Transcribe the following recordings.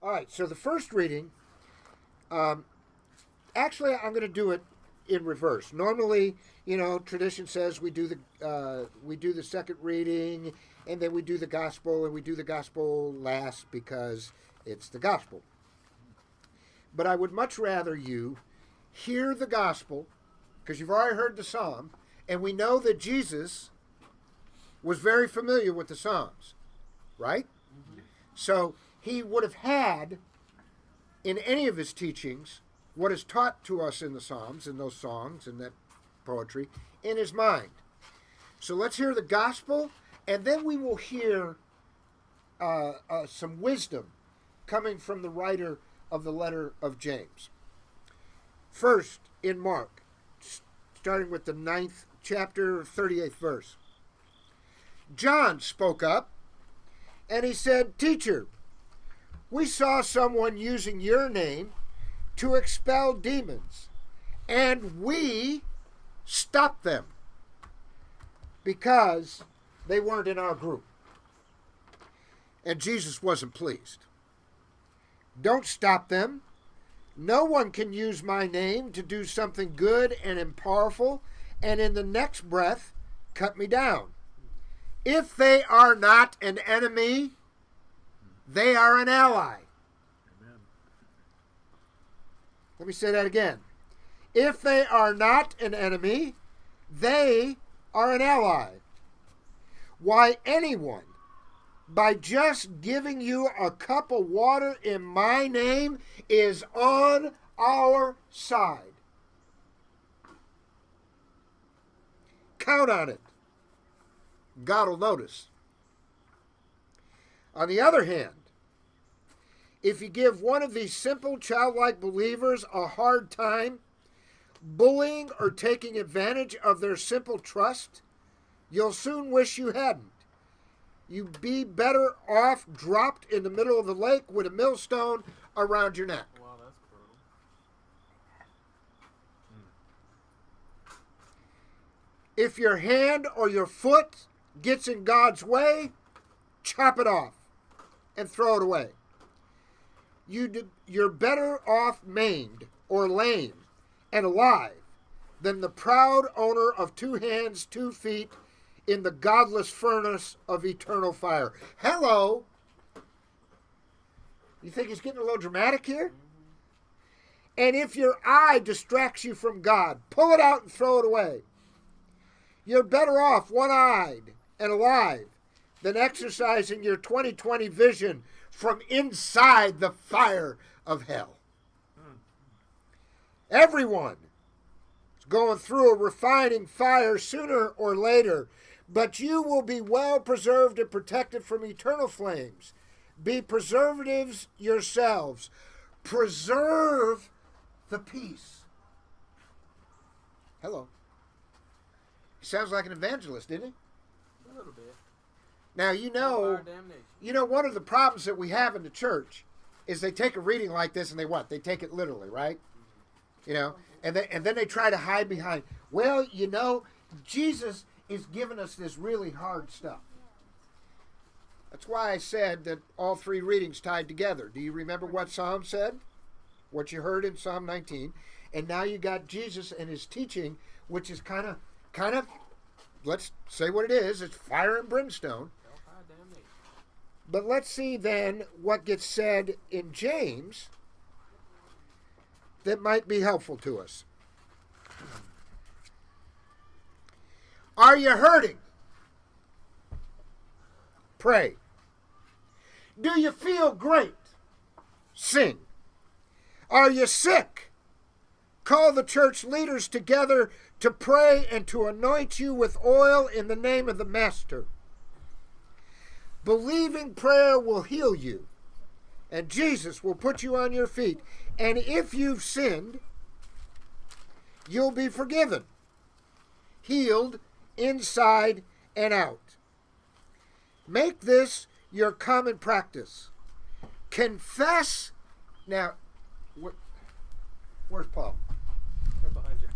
All right, so the first reading, actually, I'm going to do it in reverse. Normally, tradition says we do the second reading, and then we do the gospel, and we do the gospel last because it's the gospel. But I would much rather you hear the gospel, because you've already heard the psalm, and we know that Jesus was very familiar with the Psalms, right? Mm-hmm. So he would have had, in any of his teachings, what is taught to us in the Psalms, in those songs, and that poetry, in his mind. So let's hear the gospel, and then we will hear some wisdom coming from the writer of the letter of James. First, in Mark, starting with the 9th chapter, 38th verse. John spoke up, and he said, "Teacher, we saw someone using your name to expel demons, and we stopped them because they weren't in our group." And Jesus wasn't pleased. "Don't stop them. No one can use my name to do something good and powerful, and in the next breath cut me down. If they are not an enemy, they are an ally." Amen. Let me say that again. If they are not an enemy, they are an ally. Why, anyone, by just giving you a cup of water in my name, is on our side. Count on it. God will notice. On the other hand, if you give one of these simple childlike believers a hard time, bullying or taking advantage of their simple trust, you'll soon wish you hadn't. You'd be better off dropped in the middle of the lake with a millstone around your neck. Wow, that's brutal. If your hand or your foot gets in God's way, chop it off and throw it away. You're better off maimed or lame and alive than the proud owner of 2 hands, 2 feet in the godless furnace of eternal fire. Hello. You think he's getting a little dramatic here? And if your eye distracts you from God, pull it out and throw it away. You're better off one-eyed and alive than exercising your 20/20 vision from inside the fire of hell. Everyone is going through a refining fire sooner or later, but you will be well preserved and protected from eternal flames. Be preservatives yourselves. Preserve the peace. Hello. He sounds like an evangelist, didn't he? A little bit. Now, one of the problems that we have in the church is they take a reading like this and they take it literally, right? And then they try to hide behind, Jesus is giving us this really hard stuff. That's why I said that all 3 readings tied together. Do you remember what Psalm said? What you heard in Psalm 19. And now you got Jesus and his teaching, which is kind of, let's say what it is. It's fire and brimstone. But let's see then what gets said in James that might be helpful to us. Are you hurting? Pray. Do you feel great? Sing. Are you sick? Call the church leaders together to pray and to anoint you with oil in the name of the Master. Believing prayer will heal you, and Jesus will put you on your feet. And if you've sinned, you'll be forgiven, healed inside and out. Make this your common practice. Confess. Now, where's Paul? They're behind you.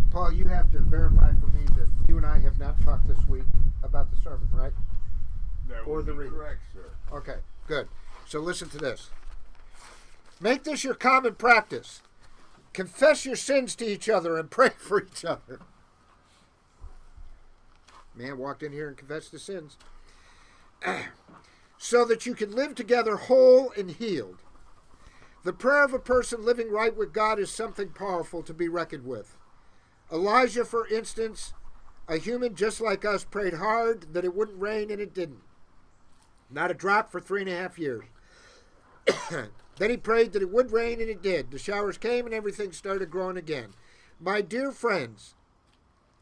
Paul, you have to verify for me that you and I have not talked this week about the sermon, right? That or would the be reading. correct, sir. Okay, good. So listen to this. Make this your common practice. Confess your sins to each other and pray for each other. Man walked in here and confessed his sins. So that you can live together whole and healed. The prayer of a person living right with God is something powerful to be reckoned with. Elijah, for instance, a human just like us, prayed hard that it wouldn't rain, and it didn't. Not a drop for 3.5 years. Then he prayed that it would rain, and it did. The showers came, and everything started growing again. My dear friends,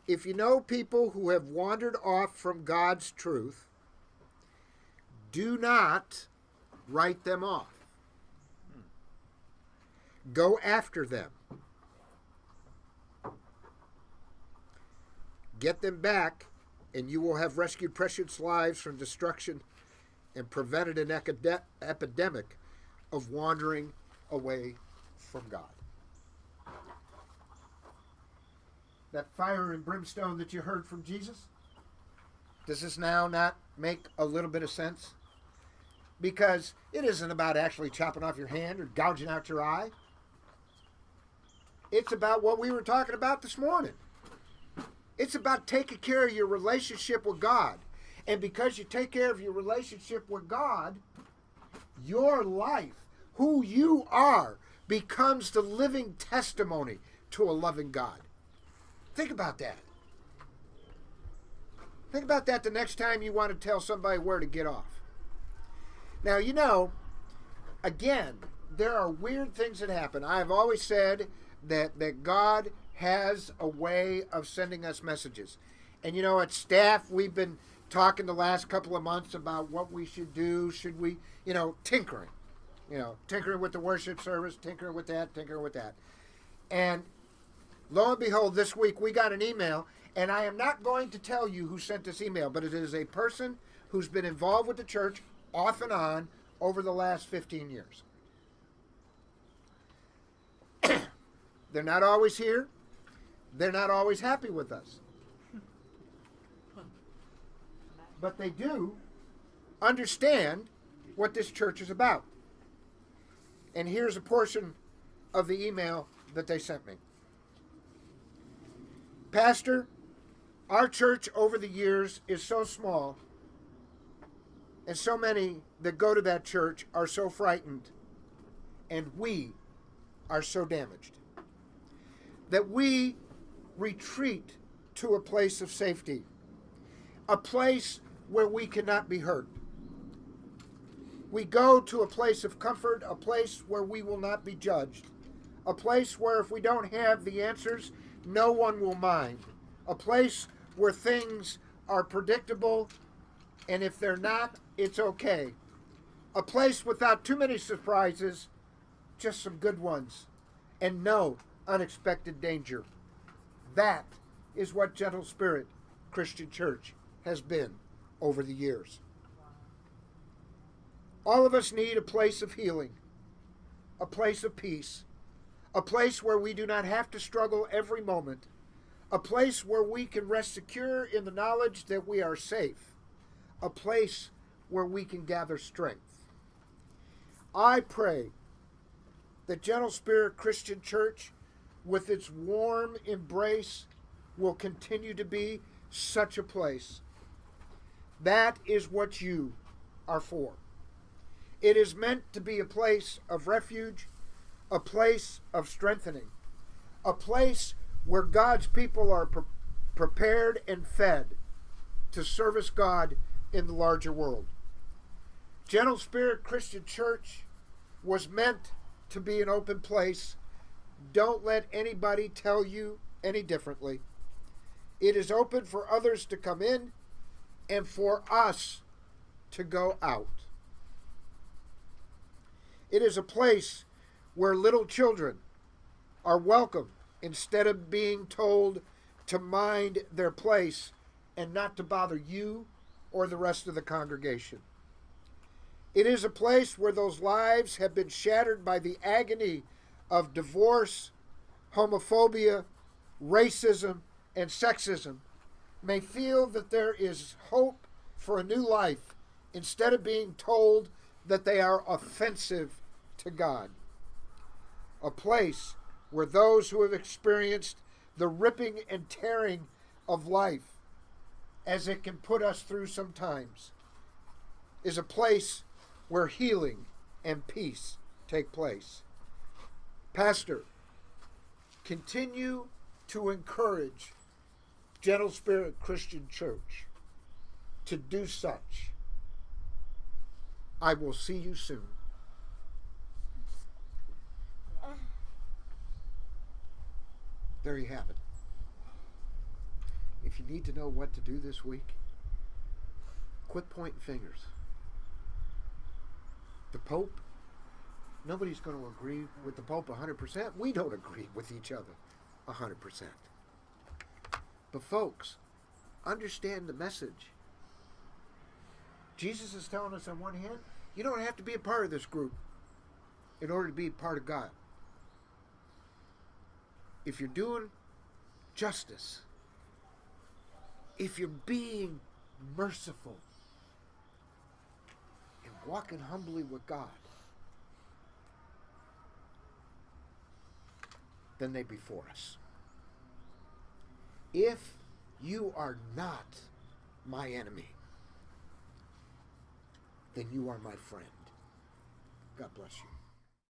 if you know people who have wandered off from God's truth, do not write them off. Go after them. Get them back, and you will have rescued precious lives from destruction and prevented an epidemic of wandering away from God. That fire and brimstone that you heard from Jesus, does this now not make a little bit of sense? Because it isn't about actually chopping off your hand or gouging out your eye. It's about what we were talking about this morning. It's about taking care of your relationship with God. And because you take care of your relationship with God, your life, who you are, becomes the living testimony to a loving God. Think about that. Think about that the next time you want to tell somebody where to get off. Now, you know, again, there are weird things that happen. I've always said that God has a way of sending us messages. And, you know, at staff, we've been talking the last couple of months about what we should do. Should we, tinkering. Tinkering with the worship service, tinkering with that, tinkering with that. And lo and behold, this week we got an email, and I am not going to tell you who sent this email, but it is a person who's been involved with the church off and on over the last 15 years. They're not always here. They're not always happy with us. But they do understand what this church is about. And here's a portion of the email that they sent me. Pastor, our church over the years is so small, and so many that go to that church are so frightened, and we are so damaged, that we retreat to a place of safety, a place where we cannot be hurt. We go to a place of comfort, a place where we will not be judged, a place where if we don't have the answers, no one will mind, a place where things are predictable, and if they're not, it's okay, a place without too many surprises, just some good ones, and no unexpected danger. That is what Gentle Spirit Christian Church has been over the years. All of us need a place of healing, a place of peace, a place where we do not have to struggle every moment, a place where we can rest secure in the knowledge that we are safe, a place where we can gather strength. I pray that Gentle Spirit Christian Church, with its warm embrace, will continue to be such a place. That is what you are for. It is meant to be a place of refuge, a place of strengthening, a place where God's people are prepared and fed to service God in the larger world. Gentle Spirit Christian Church was meant to be an open place. Don't let anybody tell you any differently. It is open for others to come in and for us to go out. It is a place where little children are welcome instead of being told to mind their place and not to bother you or the rest of the congregation. It is a place where those lives have been shattered by the agony of divorce, homophobia, racism, and sexism may feel that there is hope for a new life instead of being told that they are offensive to God. A place where those who have experienced the ripping and tearing of life, as it can put us through sometimes, is a place where healing and peace take place. Pastor, continue to encourage Gentle Spirit Christian Church to do such. I will see you soon. There you have it. If you need to know what to do this week, quit pointing fingers. The Pope, nobody's going to agree with the Pope 100%. We don't agree with each other 100%. But folks, understand the message. Jesus is telling us on one hand, you don't have to be a part of this group in order to be part of God. If you're doing justice, if you're being merciful and walking humbly with God, then they be for us. If you are not my enemy, then you are my friend. God bless you.